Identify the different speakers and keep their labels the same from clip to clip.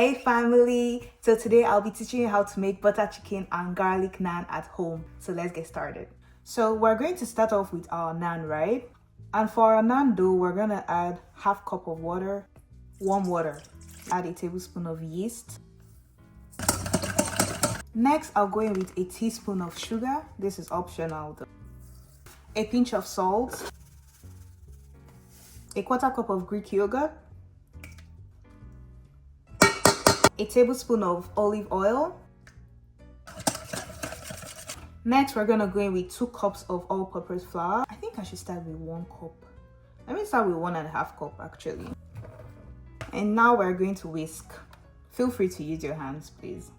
Speaker 1: Hey family, so today I'll be teaching you how to make butter chicken and garlic naan at home. So let's get started. So we're going to start off with our naan, right? And for our naan dough, we're gonna add half cup of water, warm water. Add a tablespoon of yeast. Next, I'll go in with a teaspoon of sugar. This is optional though. A pinch of salt. A quarter cup of Greek yogurt. A tablespoon of olive oil. Next, we're gonna go in with 2 cups of all-purpose flour. I think I should start with 1 cup. Let me start with 1.5 cup actually. And now we're going to whisk. Feel free to use your hands, please.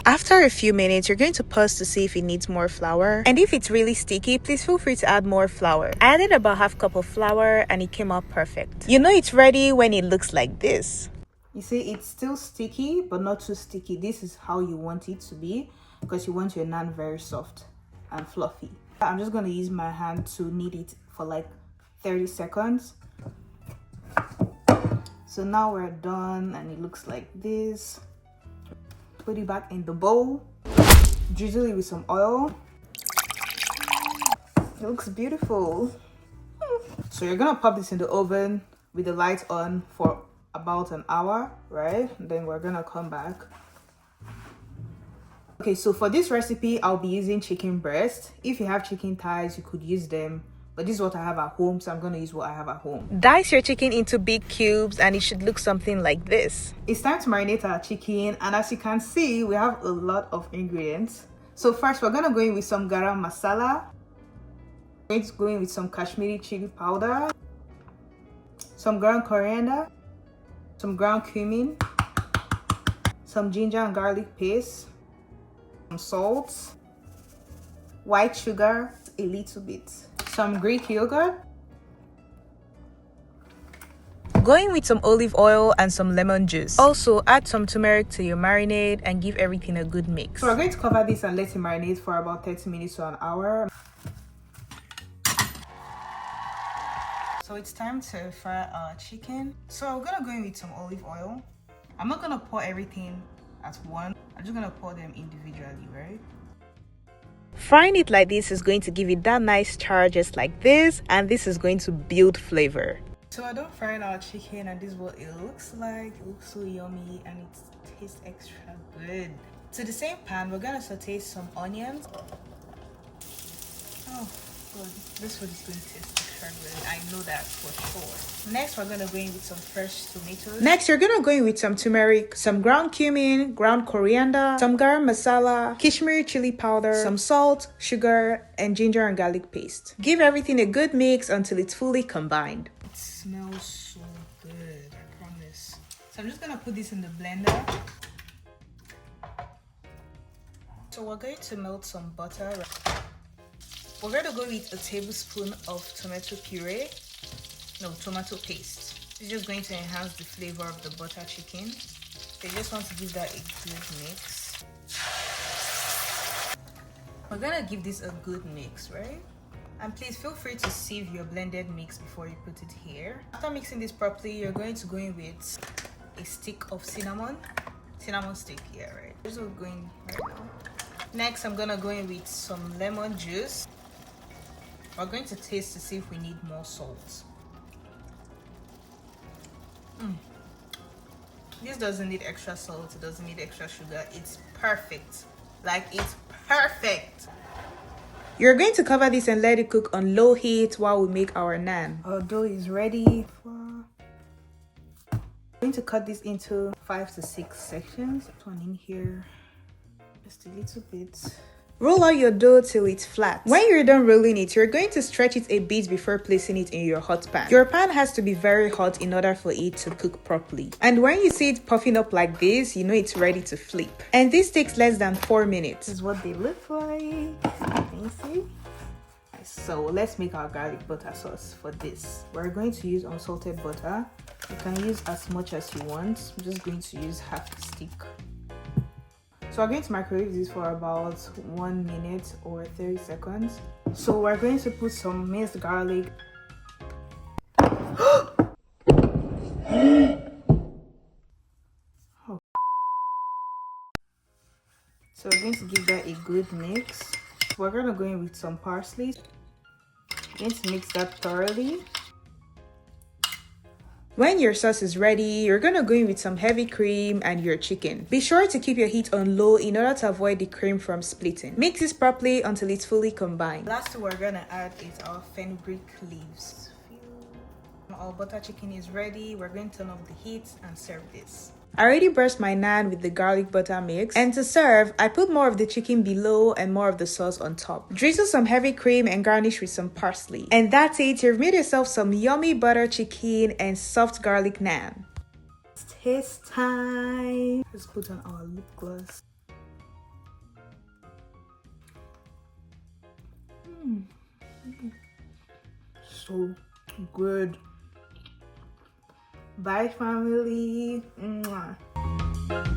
Speaker 1: After a few minutes, you're going to pause to see if it needs more flour. And if it's really sticky, please feel free to add more flour. I added about half cup of flour and it came out perfect. You know it's ready when it looks like this. You see, it's still sticky, but not too sticky. This is how you want it to be because you want your naan very soft and fluffy. I'm just going to use my hand to knead it for like 30 seconds. So now we're done and it looks like this. Put it back in the bowl, drizzle it with some oil. It looks beautiful. So you're gonna pop this in the oven with the light on for about an hour, right? Then we're gonna come back. Okay, so for this recipe, I'll be using chicken breast. If you have chicken thighs, you could use them. But this is what I have at home, so I'm going to use what I have at home. Dice your chicken into big cubes and it should look something like this. It's time to marinate our chicken, and as you can see, we have a lot of ingredients. So first, we're going to go in with some garam masala. We're going to go in with some Kashmiri chili powder, some ground coriander, some ground cumin, some ginger and garlic paste, some salt, white sugar, a little bit, some Greek yogurt. Going with some olive oil and some lemon juice. Also add some turmeric to your marinade and give everything a good mix. So we're going to cover this and let it marinate for about 30 minutes to an hour. So it's time to fry our chicken. So we're gonna go in with some olive oil. I'm not gonna pour everything at once. I'm just gonna pour them individually, right? Frying it like this is going to give it that nice char just like this, and this is going to build flavor. So I done frying our chicken and this is what it looks like. It looks so yummy and it tastes extra good. To the same pan, we're gonna saute some onions. Oh god, this food is going to taste extra good. I know that for sure. Next, we're gonna go in with some fresh tomatoes. Next, you're gonna go in with some turmeric, some ground cumin, ground coriander, some garam masala, Kashmiri chili powder, some salt, sugar, and ginger and garlic paste. Give everything a good mix until it's fully combined. It smells so good, I promise. So I'm just gonna put this in the blender. So we're going to melt some butter. We're going to go with a tablespoon of tomato puree. No, tomato paste. It's just going to enhance the flavor of the butter chicken. So you just want to give that a good mix. We're gonna give this a good mix, right? And please feel free to sieve your blended mix before you put it here. After mixing this properly, you're going to go in with a stick of cinnamon stick here, right? This is going right now. Next, I'm gonna go in with some lemon juice. We're going to taste to see if we need more salt. This doesn't need extra salt, it doesn't need extra sugar. It's perfect. Like, it's perfect. You're going to cover this and let it cook on low heat while we make our naan. Our dough is ready. I'm going to cut this into 5 to 6 sections. Put one in here, just a little bit. Roll out your dough till it's flat. When you're done rolling it, you're going to stretch it a bit before placing it in your hot pan. Your pan has to be very hot in order for it to cook properly. And when you see it puffing up like this, you know it's ready to flip. And this takes less than 4 minutes. This is what they look like. Can you see? So let's make our garlic butter sauce for this. We're going to use unsalted butter. You can use as much as you want. I'm just going to use half a stick. So we're going to microwave this for about 1 minute or 30 seconds. So we're going to put some minced garlic. So we're going to give that a good mix. We're going to go in with some parsley. We're going to mix that thoroughly. When your sauce is ready, you're gonna go in with some heavy cream and your chicken. Be sure to keep your heat on low in order to avoid the cream from splitting. Mix this properly until it's fully combined. Last we're gonna add is our fenugreek leaves. Our butter chicken is ready. We're going to turn off the heat and serve this. I already brushed my naan with the garlic butter mix, and to serve, I put more of the chicken below and more of the sauce on top. Drizzle some heavy cream and garnish with some parsley. And that's it, you've made yourself some yummy butter chicken and soft garlic naan. It's taste time. Let's put on our lip gloss. So good. Bye, family. Mwah.